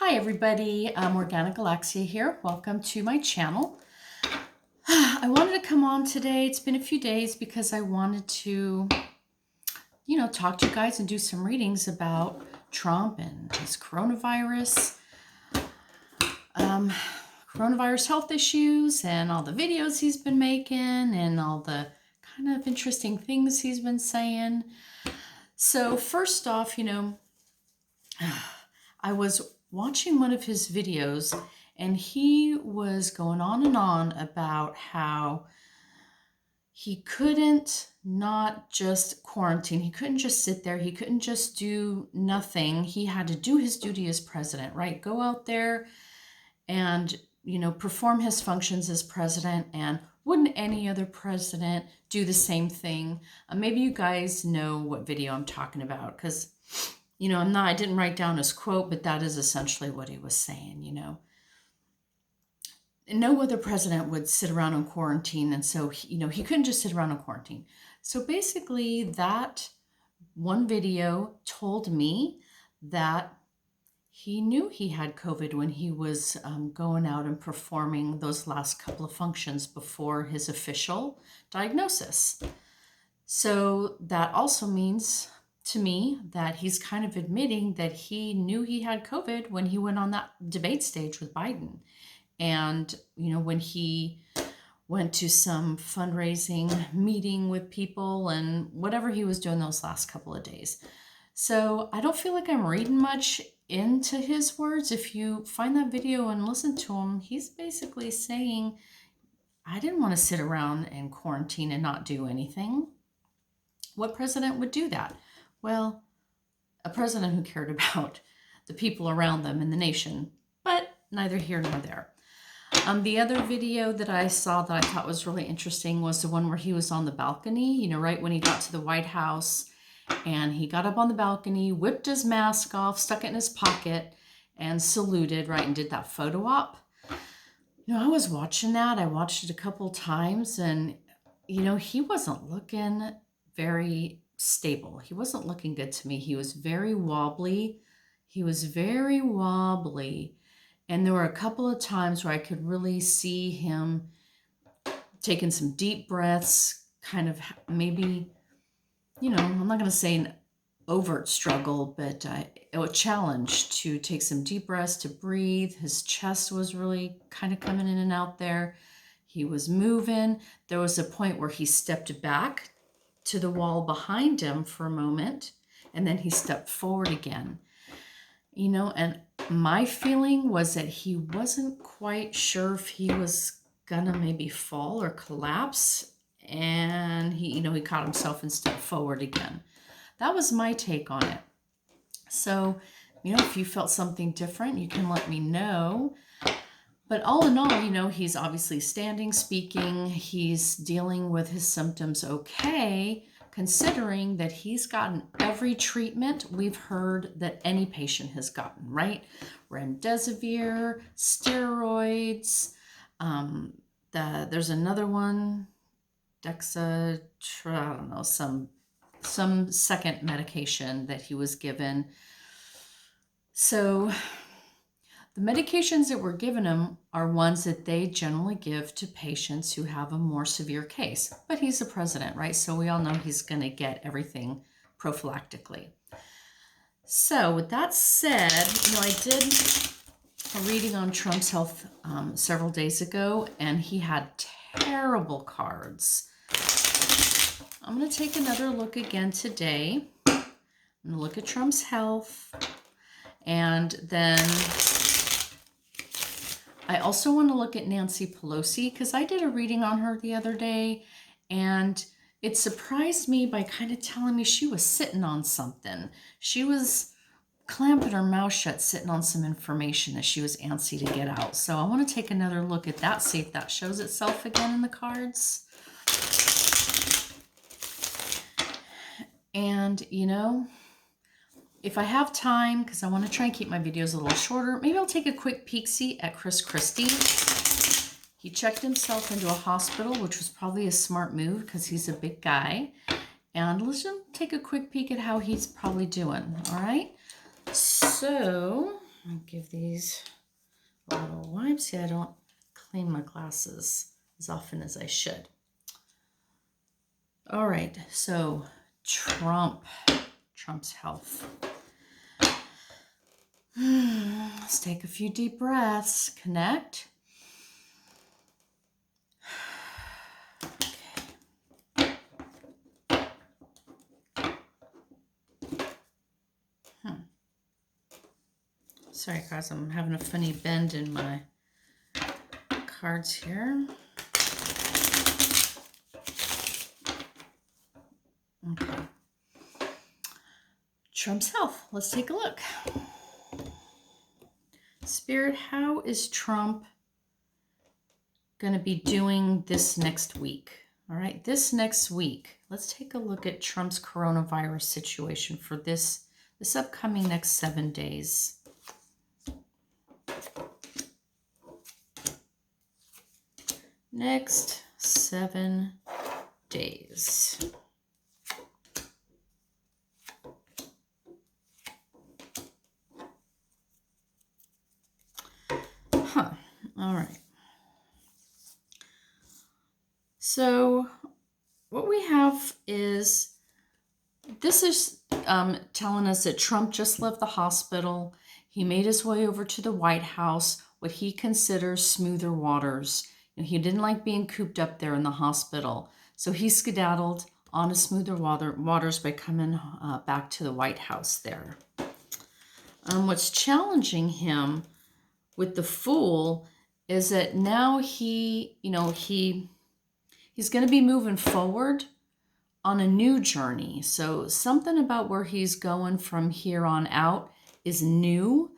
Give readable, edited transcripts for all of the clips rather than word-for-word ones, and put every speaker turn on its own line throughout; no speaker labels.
Hi everybody, Organic Galaxia here. Welcome to my channel. I wanted to come on today. It's been a few days because I wanted to, talk to you guys and do some readings about Trump and his coronavirus health issues and all the videos he's been making and all the kind of interesting things he's been saying. So first off, I was watching one of his videos and he was going on and on about how he couldn't not just quarantine. He couldn't just sit there. He couldn't just do nothing. He had to do his duty as president, right? Go out there and, perform his functions as president. And wouldn't any other president do the same thing? Maybe you guys know what video I'm talking about because I didn't write down his quote, but that is essentially what he was saying, No other president would sit around in quarantine. And so, he couldn't just sit around in quarantine. So basically that one video told me that he knew he had COVID when he was going out and performing those last couple of functions before his official diagnosis. So that also means to me that he's kind of admitting that he knew he had COVID when he went on that debate stage with Biden. And, when he went to some fundraising meeting with people and whatever he was doing those last couple of days. So I don't feel like I'm reading much into his words. If you find that video and listen to him, he's basically saying, I didn't want to sit around and quarantine and not do anything. What president would do that? Well, a president who cared about the people around them and the nation, but neither here nor there. The other video that I saw that I thought was really interesting was the one where he was on the balcony, right when he got to the White House, and he got up on the balcony, whipped his mask off, stuck it in his pocket, and saluted, right, and did that photo op. I was watching that. I watched it a couple times, and, he wasn't looking very stable. He wasn't looking good to me. He was very wobbly. And there were a couple of times where I could really see him taking some deep breaths, kind of maybe, I'm not going to say an overt struggle, but a challenge to take some deep breaths, to breathe. His chest was really kind of coming in and out there. He was moving. There was a point where he stepped back to the wall behind him for a moment, and then he stepped forward again. And my feeling was that he wasn't quite sure if he was gonna maybe fall or collapse, and he caught himself and stepped forward again. That was my take on it. So, if you felt something different, you can let me know. But all in all, he's obviously standing, speaking, he's dealing with his symptoms okay, considering that he's gotten every treatment we've heard that any patient has gotten, right? Remdesivir, steroids, there's another one, I don't know, some second medication that he was given. So the medications that were given him are ones that they generally give to patients who have a more severe case. But he's the president, right? So we all know he's going to get everything prophylactically. So with that said, I did a reading on Trump's health several days ago, and he had terrible cards. I'm going to take another look again today. I'm going to look at Trump's health, and then I also want to look at Nancy Pelosi because I did a reading on her the other day, and it surprised me by kind of telling me she was sitting on something. She was clamping her mouth shut, sitting on some information that she was antsy to get out. So I want to take another look at that, see if that shows itself again in the cards. And, if I have time, because I want to try and keep my videos a little shorter, maybe I'll take a quick peek-see at Chris Christie. He checked himself into a hospital, which was probably a smart move because he's a big guy. And let's just take a quick peek at how he's probably doing, all right? So, I'll give these a little wipe. See, I don't clean my glasses as often as I should. All right, so Trump's health. Let's take a few deep breaths. Connect. Sorry, guys, I'm having a funny bend in my cards here. Okay. Trump's health. Let's take a look. Spirit, how is Trump going to be doing this next week? All right, this next week, let's take a look at Trump's coronavirus situation for this upcoming next 7 days. Next 7 days. All right. So what we have is, this is telling us that Trump just left the hospital. He made his way over to the White House, what he considers smoother waters. He didn't like being cooped up there in the hospital. So he skedaddled on a smoother waters by coming back to the White House there. What's challenging him with the Fool is that now he's going to be moving forward on a new journey. So something about where he's going from here on out is new.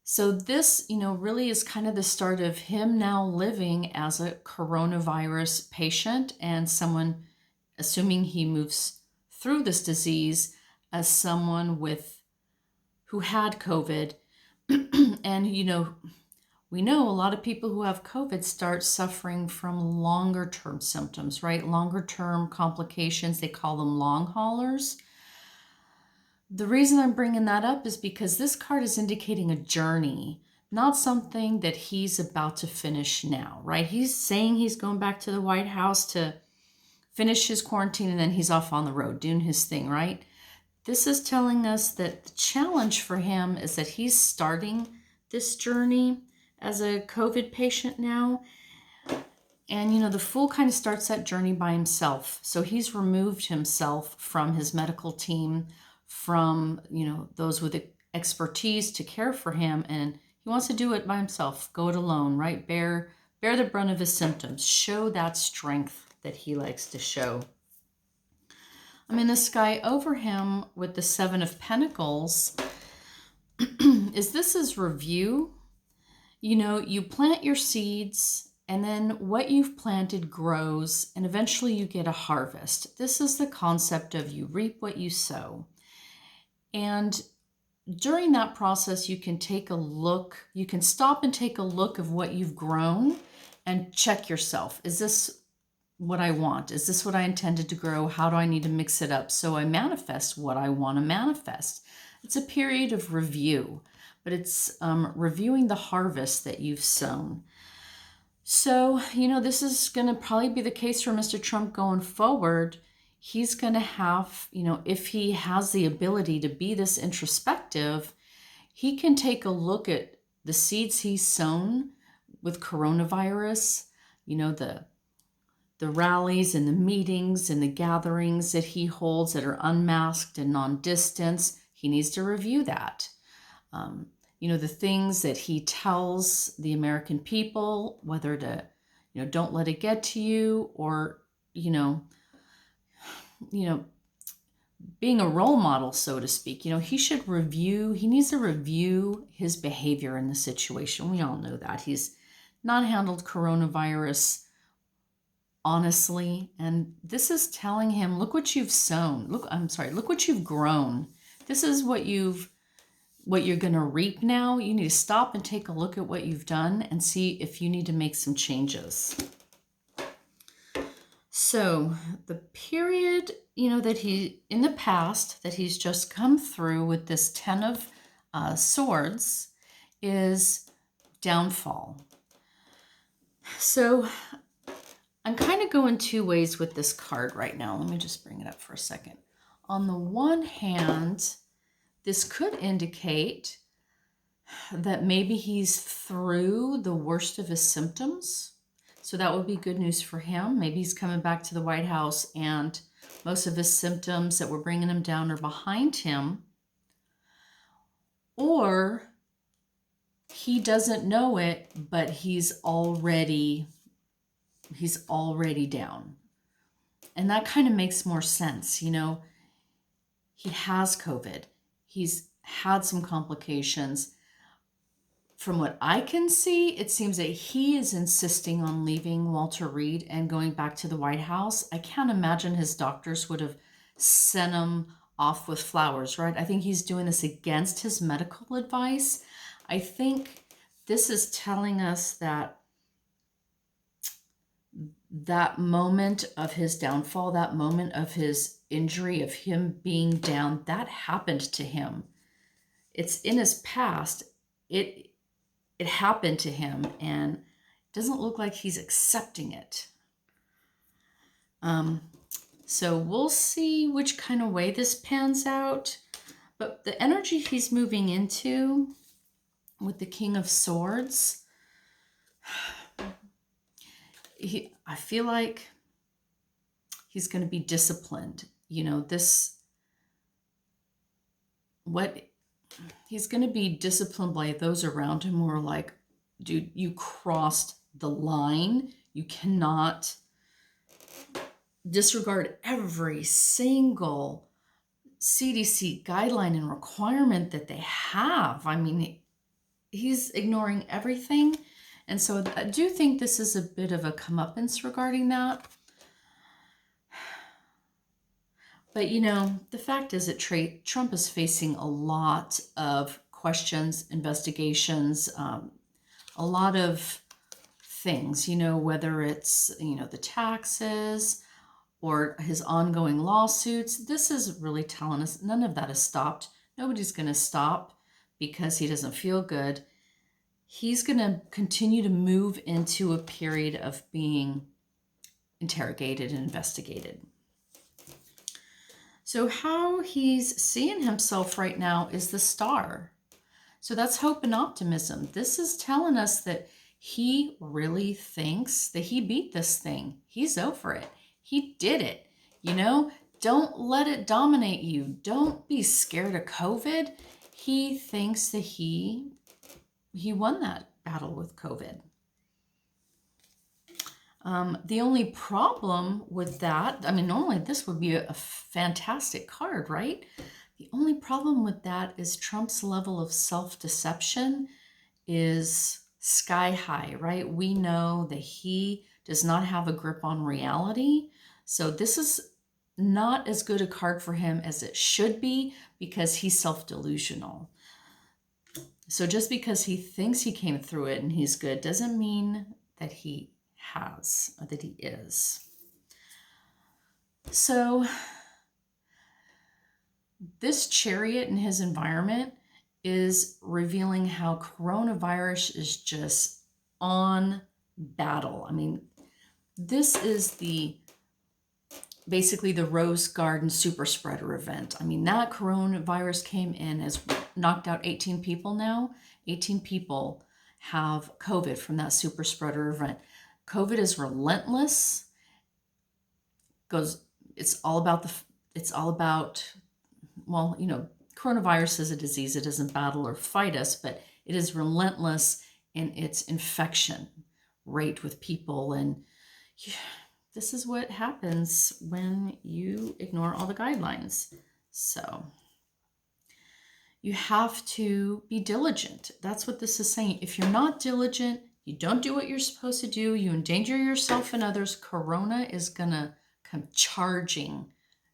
So this, really is kind of the start of him now living as a coronavirus patient and someone, assuming he moves through this disease, as someone who had COVID. And, we know a lot of people who have COVID start suffering from longer term symptoms, right? Longer term complications. They call them long haulers. The reason I'm bringing that up is because this card is indicating a journey, not something that he's about to finish now, right? He's saying he's going back to the White House to finish his quarantine and then he's off on the road doing his thing, right? This is telling us that the challenge for him is that he's starting this journey as a COVID patient now. And, the Fool kind of starts that journey by himself. So he's removed himself from his medical team, from, those with expertise to care for him. And he wants to do it by himself, go it alone, right? Bear the brunt of his symptoms, show that strength that he likes to show. The sky over him with the 7 of Pentacles is this is review. You plant your seeds and then what you've planted grows and eventually you get a harvest. This is the concept of you reap what you sow. And during that process, you can stop and take a look of what you've grown and check yourself. Is this what I want? Is this what I intended to grow? How do I need to mix it up so I manifest what I want to manifest? It's a period of review, but it's reviewing the harvest that you've sown. So, this is going to probably be the case for Mr. Trump going forward. He's going to have, if he has the ability to be this introspective, he can take a look at the seeds he's sown with coronavirus, the rallies and the meetings and the gatherings that he holds that are unmasked and non-distance. He needs to review that. The things that he tells the American people, whether to, don't let it get to you, or, being a role model, so to speak. He needs to review his behavior in the situation. We all know that. He's not handled coronavirus honestly. And this is telling him, look what you've sown. Look what you've grown. This is what you're going to reap now. You need to stop and take a look at what you've done and see if you need to make some changes. So the period, that in the past that he's just come through with this 10 Swords is downfall. So I'm kind of going two ways with this card right now. Let me just bring it up for a second. On the one hand, this could indicate that maybe he's through the worst of his symptoms. So that would be good news for him. Maybe he's coming back to the White House and most of his symptoms that were bringing him down are behind him. Or he doesn't know it, but he's already down. And that kind of makes more sense. You know, he has COVID. He's had some complications. From what I can see, it seems that he is insisting on leaving Walter Reed and going back to the White House. I can't imagine his doctors would have sent him off with flowers, right? I think he's doing this against his medical advice. I think this is telling us that that moment of his downfall, that moment of his injury, of him being down, that happened to him. It's in his past. It happened to him, and it doesn't look like he's accepting it. So we'll see which kind of way this pans out. But the energy he's moving into with the King of Swords, I feel like he's going to be disciplined. You know, he's going to be disciplined by those around him who are like, dude, you crossed the line. You cannot disregard every single CDC guideline and requirement that they have. I mean, he's ignoring everything. And so I do think this is a bit of a comeuppance regarding that. But, you know, the fact is that Trump is facing a lot of questions, investigations, a lot of things, you know, whether it's, you know, the taxes or his ongoing lawsuits. This is really telling us none of that has stopped. Nobody's going to stop because he doesn't feel good. He's going to continue to move into a period of being interrogated and investigated. So how he's seeing himself right now is the Star. So that's hope and optimism. This is telling us that he really thinks that he beat this thing. He's over it. He did it. You know, don't let it dominate you. Don't be scared of COVID. He thinks that he won that battle with COVID. The only problem with that, I mean, normally this would be a fantastic card, right? The only problem with that is Trump's level of self-deception is sky high, right? We know that he does not have a grip on reality. So this is not as good a card for him as it should be because he's self-delusional. So just because he thinks he came through it and he's good doesn't mean that he has or that he is. So this Chariot in his environment is revealing how coronavirus is just on battle. I mean, this is basically the Rose Garden super spreader event. I mean, that coronavirus came in, has knocked out 18 people now. 18 people have COVID from that super spreader event. COVID is relentless. It's all about, well, you know, coronavirus is a disease. It doesn't battle or fight us, but it is relentless in its infection rate with people. And this is what happens when you ignore all the guidelines. So you have to be diligent. That's what this is saying. If you're not diligent, you don't do what you're supposed to do, you endanger yourself and others, Corona is going to come charging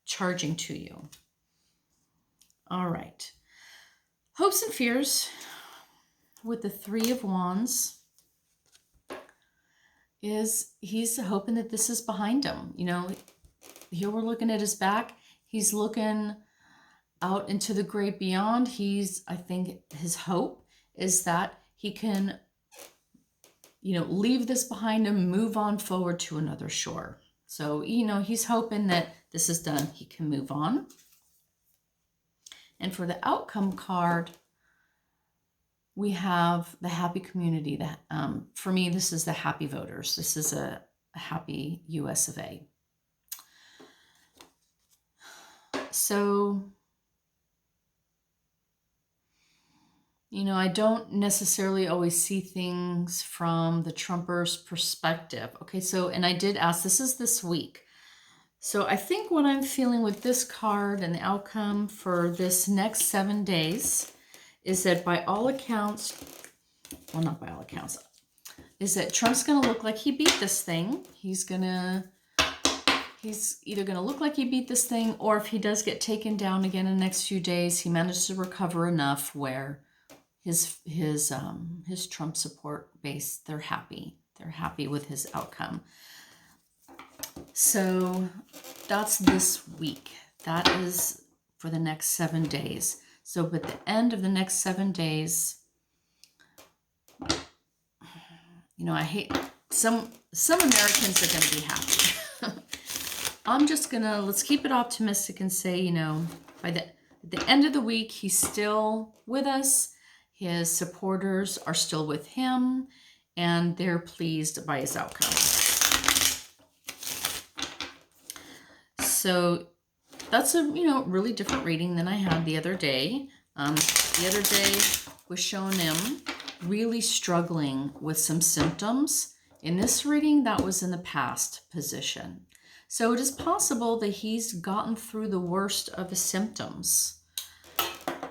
to you. All right. Hopes and fears with the Three of Wands is he's hoping that this is behind him. You know, here we're looking at his back. He's looking out into the great beyond. I think his hope is that he can, leave this behind him, move on forward to another shore. So, he's hoping that this is done. He can move on. And for the outcome card, we have the happy community. That for me, this is the happy voters. This is a happy US of A. So, I don't necessarily always see things from the Trumpers' perspective. Okay, so, and I did ask, this is this week. So I think what I'm feeling with this card and the outcome for this next 7 days is that by all accounts, well, not by all accounts, is that Trump's going to look like he beat this thing. He's either going to look like he beat this thing, or if he does get taken down again in the next few days, he managed to recover enough where his Trump support base, they're happy. They're happy with his outcome. So that's this week. That is for the next 7 days. So at the end of the next 7 days, I hate some Americans are going to be happy. I'm just let's keep it optimistic and say, by the end of the week, he's still with us. His supporters are still with him, and they're pleased by his outcome. So that's a, really different reading than I had the other day. The other day was showing him really struggling with some symptoms. In this reading, that was in the past position. So it is possible that he's gotten through the worst of the symptoms.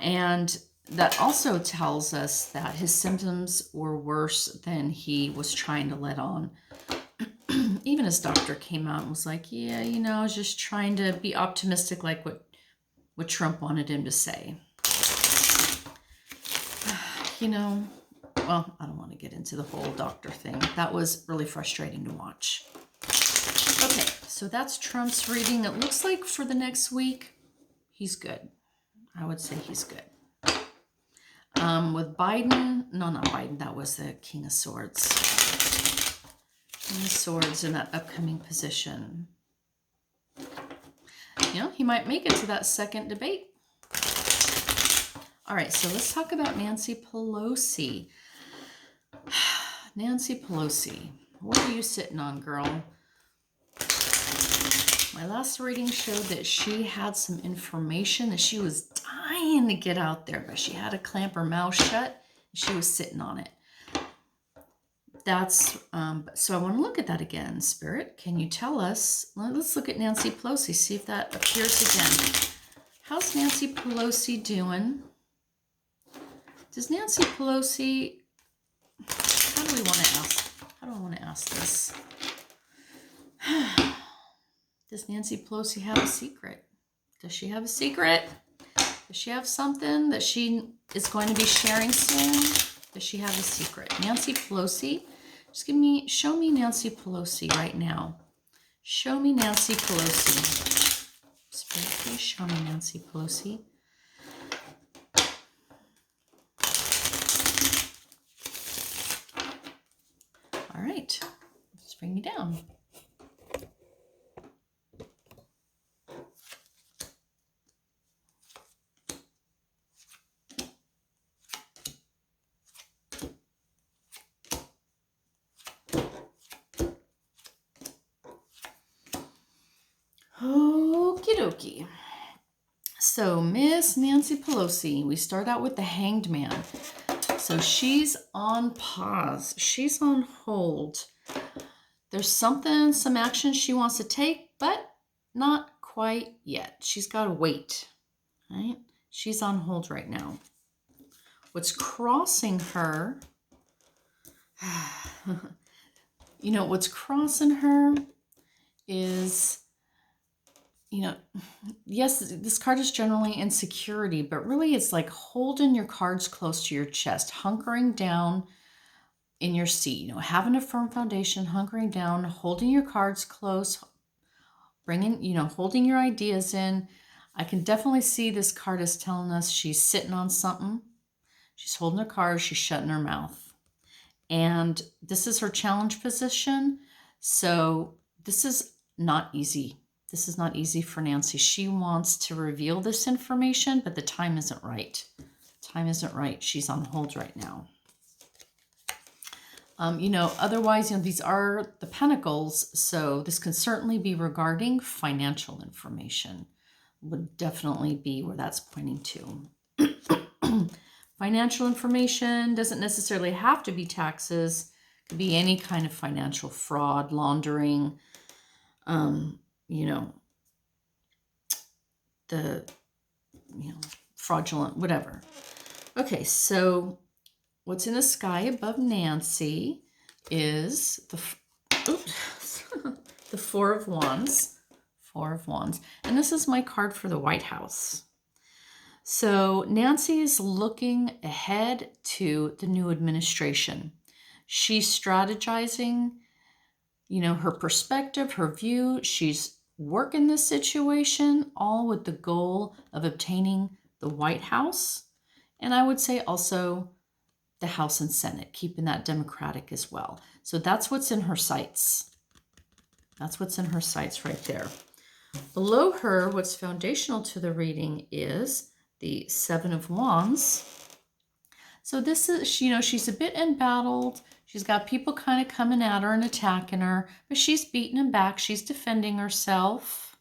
And that also tells us that his symptoms were worse than he was trying to let on. Even his doctor came out and was like, yeah, I was just trying to be optimistic like what Trump wanted him to say. Well, I don't want to get into the whole doctor thing. That was really frustrating to watch. Okay, so that's Trump's reading. It looks like for the next week, he's good. I would say he's good. With Biden, no, not Biden, that was the King of Swords. King of Swords in that upcoming position. He might make it to that second debate. All right, so let's talk about Nancy Pelosi. Nancy Pelosi, what are you sitting on, girl? My last reading showed that she had some information that she was dying to get out there, but she had to clamp her mouth shut. And she was sitting on it. That's, so I want to look at that again. Spirit, can you tell us? Let's look at Nancy Pelosi, see if that appears again. How's Nancy Pelosi doing? Does Nancy Pelosi, how do I want to ask this? Does Nancy Pelosi have a secret? Does she have a secret? Does she have something that she is going to be sharing soon? Does she have a secret? Nancy Pelosi, show me Nancy Pelosi right now. Show me Nancy Pelosi. Spirit, please show me Nancy Pelosi. All right, let's bring you down. Okie dokie. So Miss Nancy Pelosi, we start out with the Hanged Man. So she's on pause. She's on hold. There's some action she wants to take, but not quite yet. She's got to wait, right? She's on hold right now. What's crossing her, what's crossing her is, yes, this card is generally insecurity, but really it's like holding your cards close to your chest, hunkering down in your seat, having a firm foundation, hunkering down, holding your cards close, holding your ideas in. I can definitely see this card is telling us she's sitting on something. She's holding her cards, she's shutting her mouth. And this is her challenge position. So this is not easy. This is not easy for Nancy. She wants to reveal this information, but the time isn't right. Time isn't right. She's on hold right now. Otherwise, these are the Pentacles, so this can certainly be regarding financial information. Would definitely be where that's pointing to. Financial information doesn't necessarily have to be taxes. It could be any kind of financial fraud, laundering, the fraudulent, whatever. Okay, so what's in the sky above Nancy is the Four of Wands. Four of Wands. And this is my card for the White House. So Nancy is looking ahead to the new administration. She's strategizing, her perspective, her view. She's working this situation all with the goal of obtaining the White House. And I would say also the House and Senate, keeping that Democratic as well. So that's what's in her sights. That's what's in her sights right there. Below her, what's foundational to the reading is the Seven of Wands. So this is, she's a bit embattled. She's got people kind of coming at her and attacking her, but she's beating them back. She's defending herself.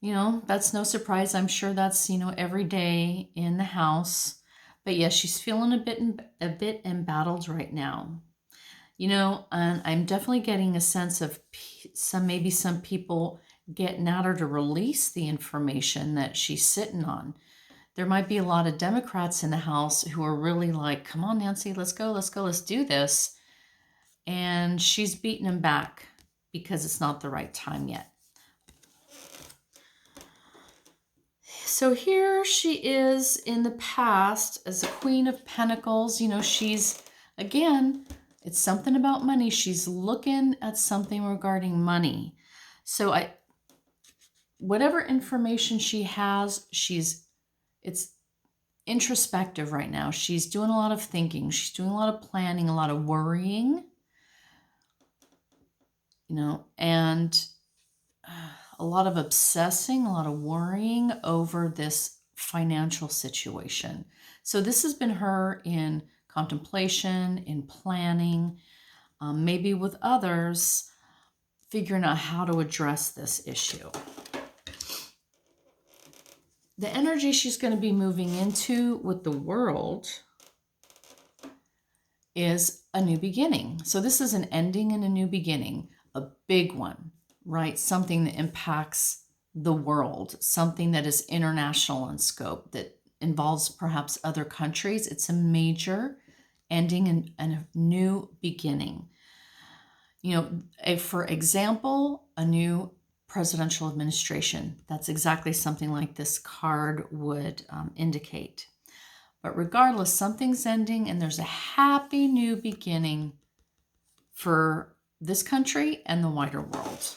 That's no surprise. I'm sure that's, every day in the house. But yes, she's feeling a bit embattled right now. And I'm definitely getting a sense of maybe some people getting at her to release the information that she's sitting on. There might be a lot of Democrats in the House who are really like, come on, Nancy, let's go, let's do this. And she's beating them back because it's not the right time yet. So here she is in the past as the Queen of Pentacles. She's, again, it's something about money. She's looking at something regarding money. So whatever information she has, it's introspective right now. She's doing a lot of thinking. She's doing a lot of planning, a lot of worrying, and a lot of obsessing, a lot of worrying over this financial situation. So this has been her in contemplation, in planning, maybe with others, figuring out how to address this issue. The energy she's going to be moving into with the World is a new beginning. So this is an ending and a new beginning, a big one, right? Something that impacts the world, something that is international in scope, that involves perhaps other countries. It's a major ending and a new beginning. For example, a new presidential administration. That's exactly something like this card would indicate. But regardless, something's ending and there's a happy new beginning for this country and the wider world.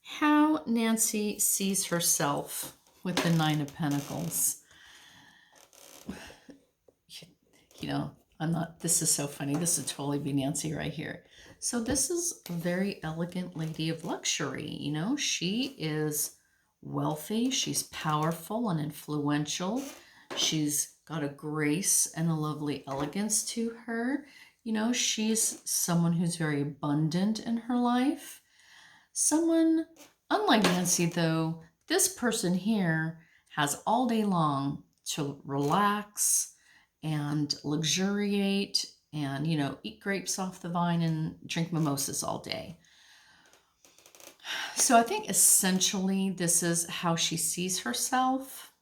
How Nancy sees herself with the Nine of Pentacles. This is so funny. This would totally be Nancy right here. So this is a very elegant lady of luxury. She is wealthy. She's powerful and influential. She's got a grace and a lovely elegance to her. She's someone who's very abundant in her life. Someone, unlike Nancy though, this person here has all day long to relax and luxuriate and, eat grapes off the vine and drink mimosas all day. So I think essentially this is how she sees herself,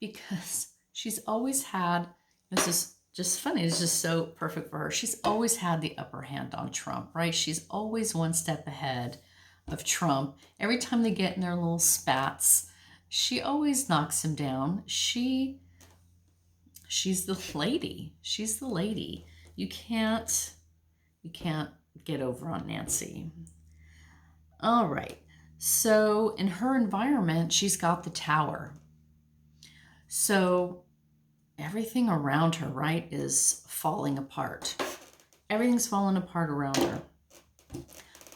because she's always had, this is just funny, it's just so perfect for her. She's always had the upper hand on Trump, right? She's always one step ahead of Trump. Every time they get in their little spats, she always knocks him down. She's the lady. She's the lady. You can't get over on Nancy. All right. So in her environment, she's got the tower. So everything around her, right, is falling apart. Everything's falling apart around her.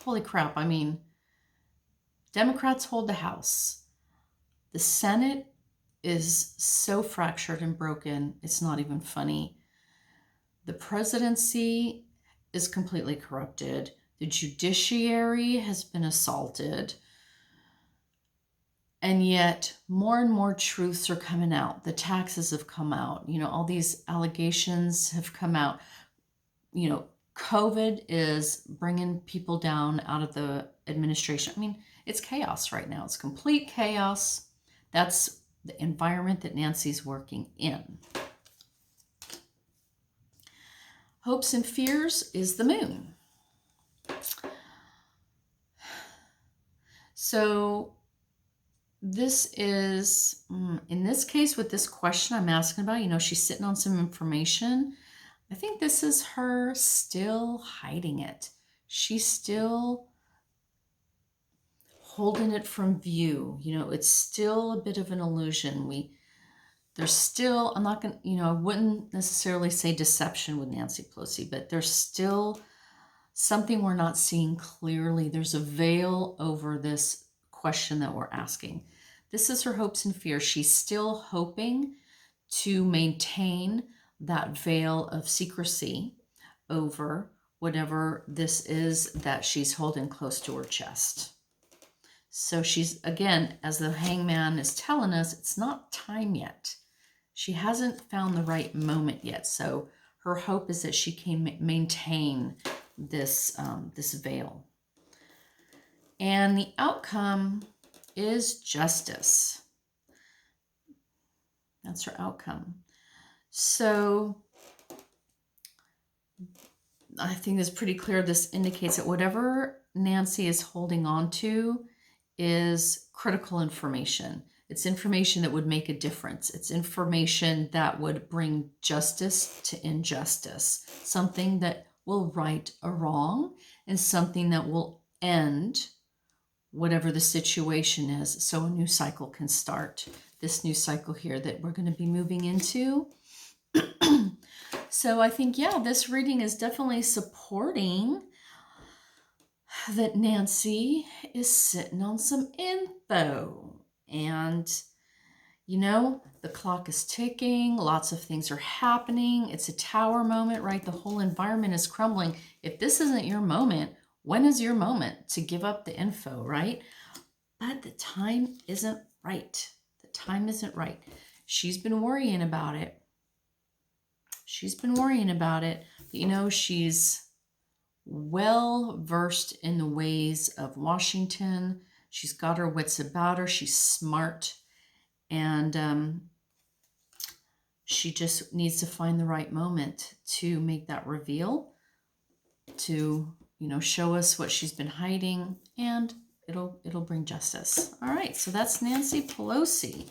Holy crap. I mean, Democrats hold the House. The Senate is so fractured and broken, it's not even funny. The presidency is completely corrupted. The judiciary has been assaulted. And yet more and more truths are coming out. The taxes have come out. All these allegations have come out. COVID is bringing people down out of the administration. I mean, it's chaos right now. It's complete chaos. That's the environment that Nancy's working in. Hopes and fears is the moon. So this is, in this case, with this question I'm asking about, she's sitting on some information. I think this is her still hiding it. She's still holding it from view. It's still a bit of an illusion. There's still, I'm not going to, I wouldn't necessarily say deception with Nancy Pelosi, but there's still something we're not seeing clearly. There's a veil over this question that we're asking. This is her hopes and fears. She's still hoping to maintain that veil of secrecy over whatever this is that she's holding close to her chest. So she's, again, as the hangman is telling us, it's not time yet. She hasn't found the right moment yet. So her hope is that she can maintain this veil. And the outcome is justice. That's her outcome. So I think it's pretty clear. This indicates that whatever Nancy is holding on to is critical information. It's information that would make a difference. It's information that would bring justice to injustice, something that will right a wrong, and something that will end whatever the situation is, so a new cycle can start. This new cycle here that we're going to be moving into. So I think, this reading is definitely supporting that Nancy is sitting on some info. And, the clock is ticking. Lots of things are happening. It's a tower moment, right? The whole environment is crumbling. If this isn't your moment, when is your moment to give up the info, right? But the time isn't right. The time isn't right. She's been worrying about it. But, she's well versed in the ways of Washington. She's got her wits about her. She's smart. And she just needs to find the right moment to make that reveal, to, show us what she's been hiding, and it'll bring justice. All right, so that's Nancy Pelosi.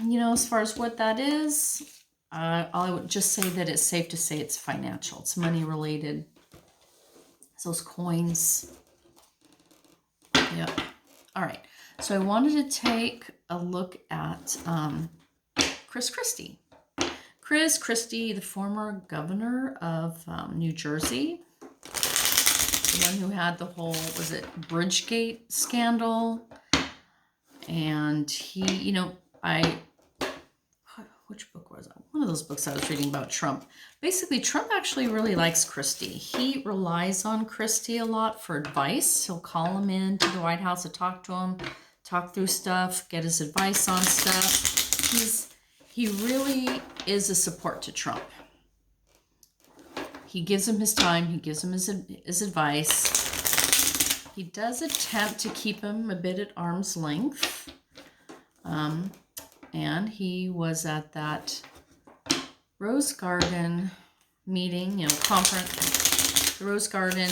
As far as what that is, I would just say that it's safe to say it's financial. It's money related. It's those coins. Yep. All right. So I wanted to take a look at Chris Christie. Chris Christie, the former governor of New Jersey, the one who had the whole, was it Bridgegate scandal? And he, which book was it? One of those books I was reading about Trump. Basically, Trump actually really likes Christie. He relies on Christie a lot for advice. He'll call him in to the White House to talk to him, talk through stuff, get his advice on stuff. He really is a support to Trump. He gives him his time. He gives him his advice. He does attempt to keep him a bit at arm's length. And he was at that Rose Garden meeting, conference, the Rose Garden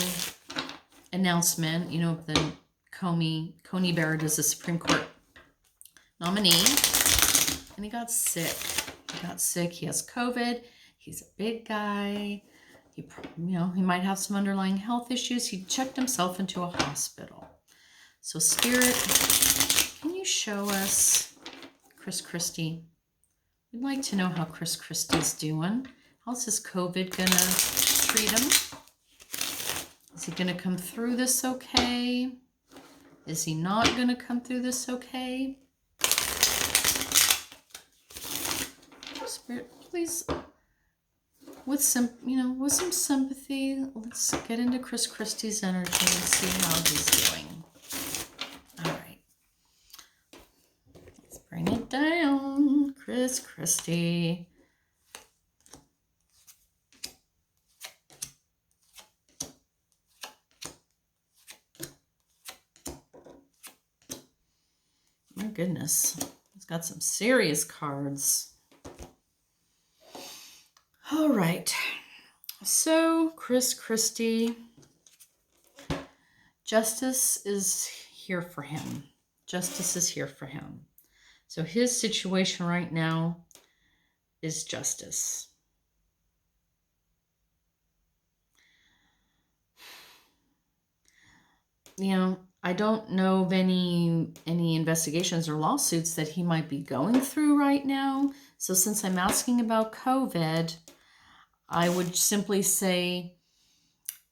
announcement, the Coney Barrett is the Supreme Court nominee. And he got sick. He has COVID. He's a big guy. He might have some underlying health issues. He checked himself into a hospital. So Spirit, can you show us Chris Christie? We'd like to know how Chris Christie's doing. How's his COVID gonna treat him? Is he gonna come through this okay? Is he not gonna come through this okay? Spirit, please, with some sympathy, let's get into Chris Christie's energy and see how he's doing. All right. Let's bring it down. Chris Christie. My goodness. He's got some serious cards. All right. So, Chris Christie, justice is here for him. Justice is here for him. So his situation right now is justice. I don't know of any investigations or lawsuits that he might be going through right now. So since I'm asking about COVID, I would simply say,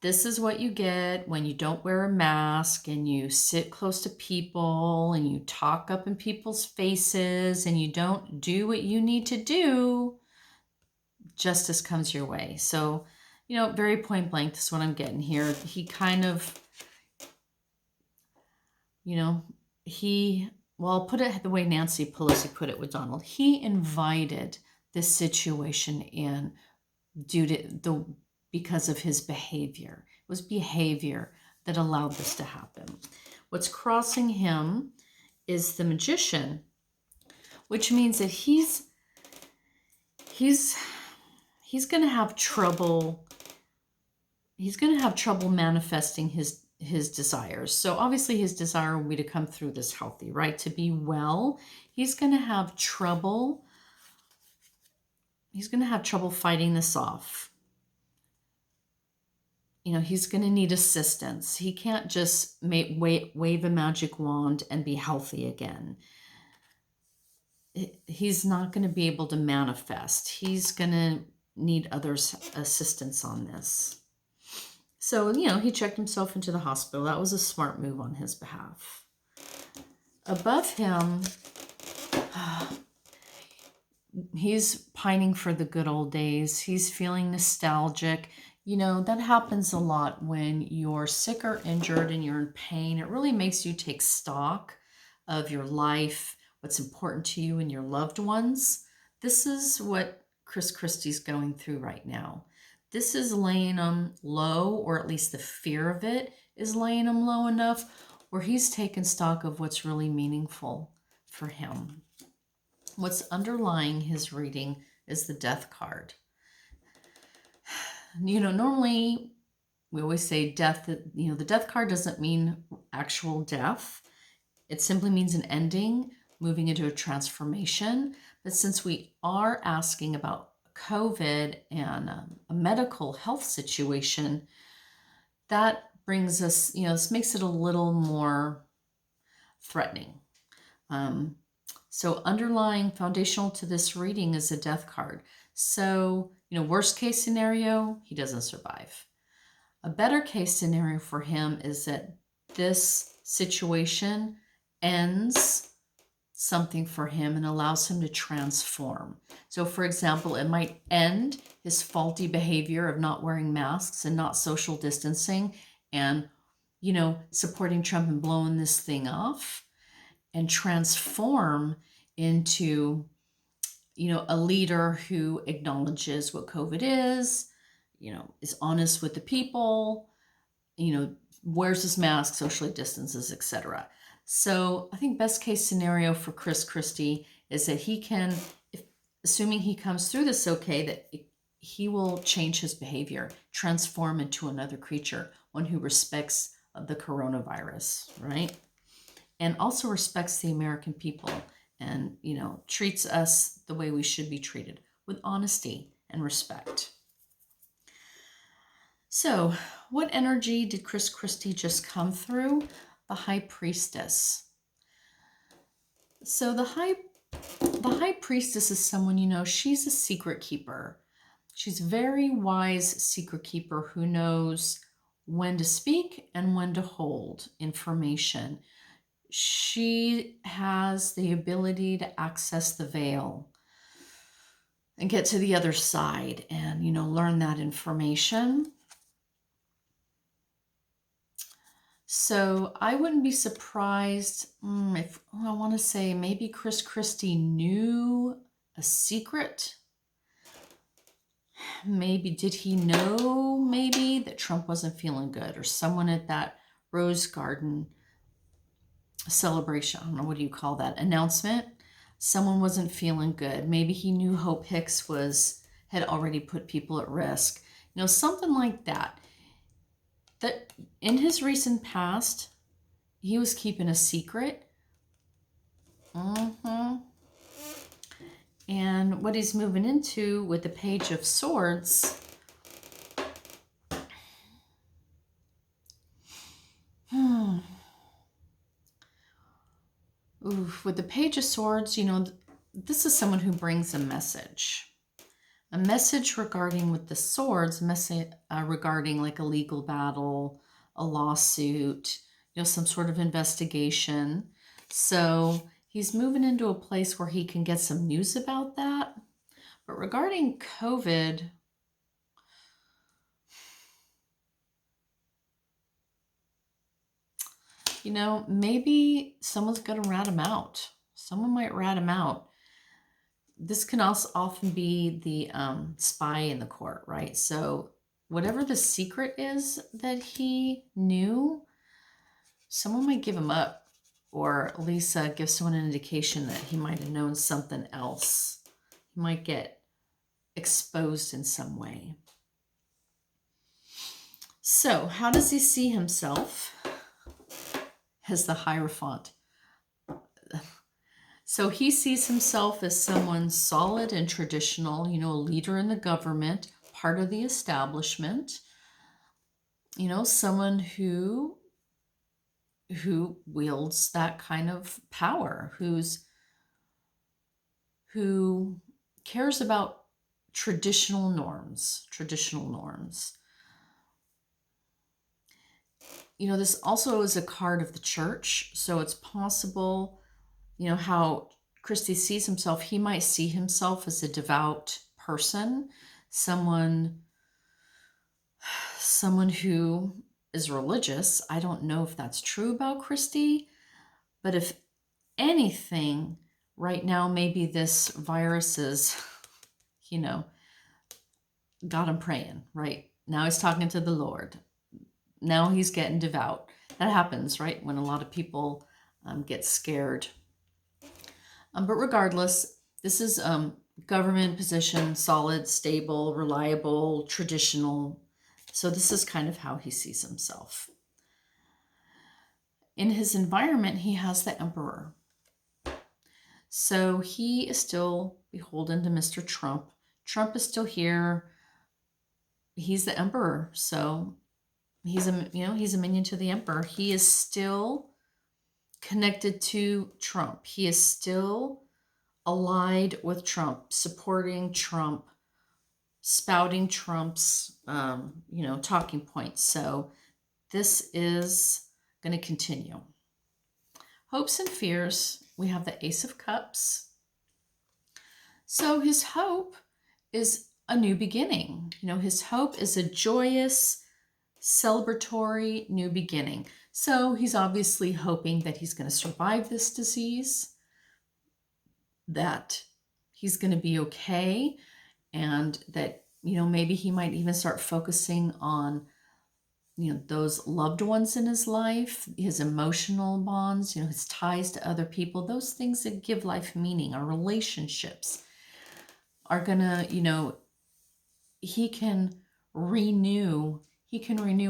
this is what you get when you don't wear a mask and you sit close to people and you talk up in people's faces and you don't do what you need to do. Justice comes your way. So, very point blank, this is what I'm getting here. He kind of, I'll put it the way Nancy Pelosi put it with Donald. He invited this situation in because of his behavior. It was behavior that allowed this to happen. What's crossing him is the Magician, which means that he's going to have trouble. He's going to have trouble manifesting his desires. So obviously his desire will be to come through this healthy, right? To be well. He's going to have trouble. He's going to have trouble fighting this off. He's going to need assistance. He can't just wave a magic wand and be healthy again. He's not going to be able to manifest. He's going to need others' assistance on this. So, he checked himself into the hospital. That was a smart move on his behalf. Above him, he's pining for the good old days. He's feeling nostalgic. That happens a lot when you're sick or injured and you're in pain. It really makes you take stock of your life, what's important to you and your loved ones. This is what Chris Christie's going through right now. This is laying him low, or at least the fear of it is laying him low enough where he's taken stock of what's really meaningful for him. What's underlying his reading is the Death card. Normally we always say death, the Death card doesn't mean actual death. It simply means an ending, moving into a transformation. But since we are asking about COVID and a medical health situation, that brings us, this makes it a little more threatening. So underlying foundational to this reading is a Death card. So, worst case scenario, he doesn't survive. A better case scenario for him is that this situation ends something for him and allows him to transform. So, for example, it might end his faulty behavior of not wearing masks and not social distancing and, supporting Trump and blowing this thing off, and transform into a leader who acknowledges what COVID is honest with the people, wears his mask, socially distances, etc. So I think best case scenario for Chris Christie is that he can, assuming he comes through this okay, that he will change his behavior, transform into another creature, one who respects the coronavirus, right? And also respects the American people and, treats us the way we should be treated, with honesty and respect. So, what energy did Chris Christie just come through? The High Priestess. So the High Priestess is someone, you know, she's a secret keeper. She's a very wise secret keeper who knows when to speak and when to hold information. She has the ability to access the veil and get to the other side and, you know, learn that information. So I wouldn't be surprised if, I want to say maybe Chris Christie knew a secret. Maybe, did he know maybe that Trump wasn't feeling good, or someone at that Rose Garden celebration, I don't know, what do you call that, announcement? Someone wasn't feeling good. Maybe he knew Hope Hicks had already put people at risk. You know, something like that. That in his recent past, he was keeping a secret. And what he's moving into with the Page of Swords, with the Page of Swords, you know, this is someone who brings a message regarding with the swords, regarding like a legal battle, a lawsuit, you know, some sort of investigation. So he's moving into a place where he can get some news about that. But regarding COVID, you know, maybe someone's going to rat him out. Someone might rat him out. This can also often be the spy in the court, right? So whatever the secret is that he knew, someone might give him up, or at least give someone an indication that he might have known something else. He might get exposed in some way. So how does he see himself as the Hierophant? So he sees himself as someone solid and traditional, you know, a leader in the government, part of the establishment, you know, someone who wields that kind of power, who cares about traditional norms. You know, this also is a card of the church, so it's possible, you know, how Christie sees himself, he might see himself as a devout person, someone who is religious. I don't know if that's true about Christie, but if anything, right now, maybe this virus is, you know, got him praying, right? Now he's talking to the Lord. Now he's getting devout. That happens, right? When a lot of people get scared. But regardless, this is government position, solid, stable, reliable, traditional. So this is kind of how he sees himself. In his environment, he has the Emperor. So he is still beholden to Mr. Trump. Trump is still here. He's the Emperor. So he's a minion to the Emperor. He is still connected to Trump. He is still allied with Trump, supporting Trump, spouting Trump's, talking points. So this is going to continue. Hopes and fears. We have the Ace of Cups. So his hope is a new beginning. You know, his hope is a joyous, celebratory new beginning. So he's obviously hoping that he's going to survive this disease, that he's going to be okay, and that, you know, maybe he might even start focusing on, you know, those loved ones in his life, his emotional bonds, you know, his ties to other people, those things that give life meaning. Our relationships are gonna, you know, he can renew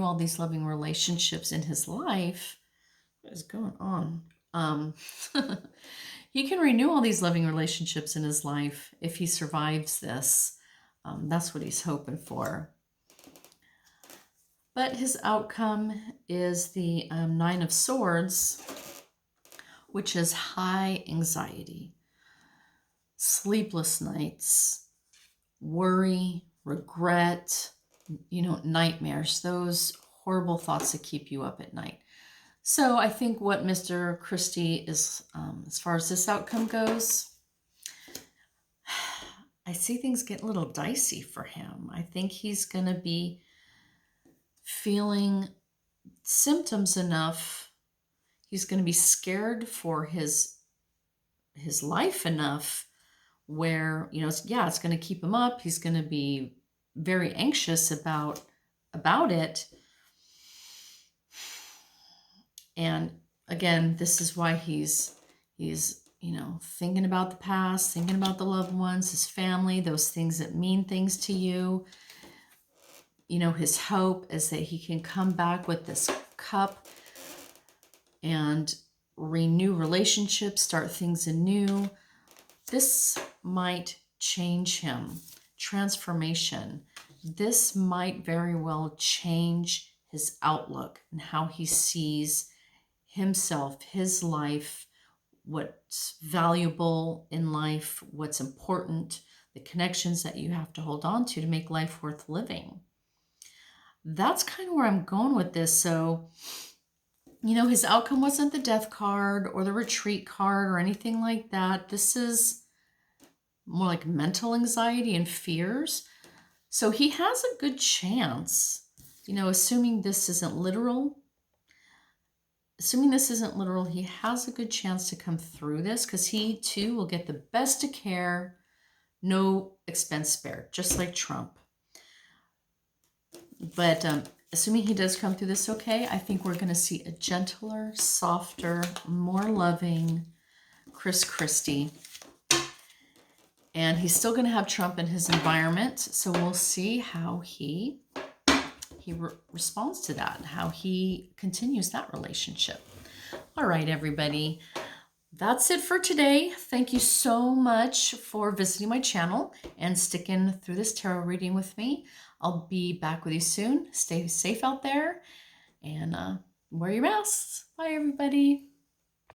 all these loving relationships in his life. What is going on? He can renew all these loving relationships in his life if he survives this. That's what he's hoping for. But his outcome is the Nine of Swords, which is high anxiety, sleepless nights, worry, regret, nightmares, those horrible thoughts that keep you up at night. So I think what Mr. Christie is, as far as this outcome goes, I see things get a little dicey for him. I think he's going to be feeling symptoms enough. He's going to be scared for his life enough where, it's going to keep him up. He's going to be very anxious about it. And again, this is why he's thinking about the past, thinking about the loved ones, his family, those things that mean things to you. His hope is that he can come back with this cup and renew relationships, start things anew. This might change him. Transformation. This might very well change his outlook and how he sees himself, his life, what's valuable in life, what's important, the connections that you have to hold on to make life worth living. That's kind of where I'm going with this. So, his outcome wasn't the death card or the retreat card or anything like that. This is more like mental anxiety and fears. So he has a good chance, assuming this isn't literal, he has a good chance to come through this, because he too will get the best of care, no expense spared, just like Trump. But assuming he does come through this okay, I think we're going to see a gentler, softer, more loving Chris Christie. And he's still going to have Trump in his environment, so we'll see how he responds to that and how he continues that relationship. All right, everybody. That's it for today. Thank you so much for visiting my channel and sticking through this tarot reading with me. I'll be back with you soon. Stay safe out there and wear your masks. Bye, everybody.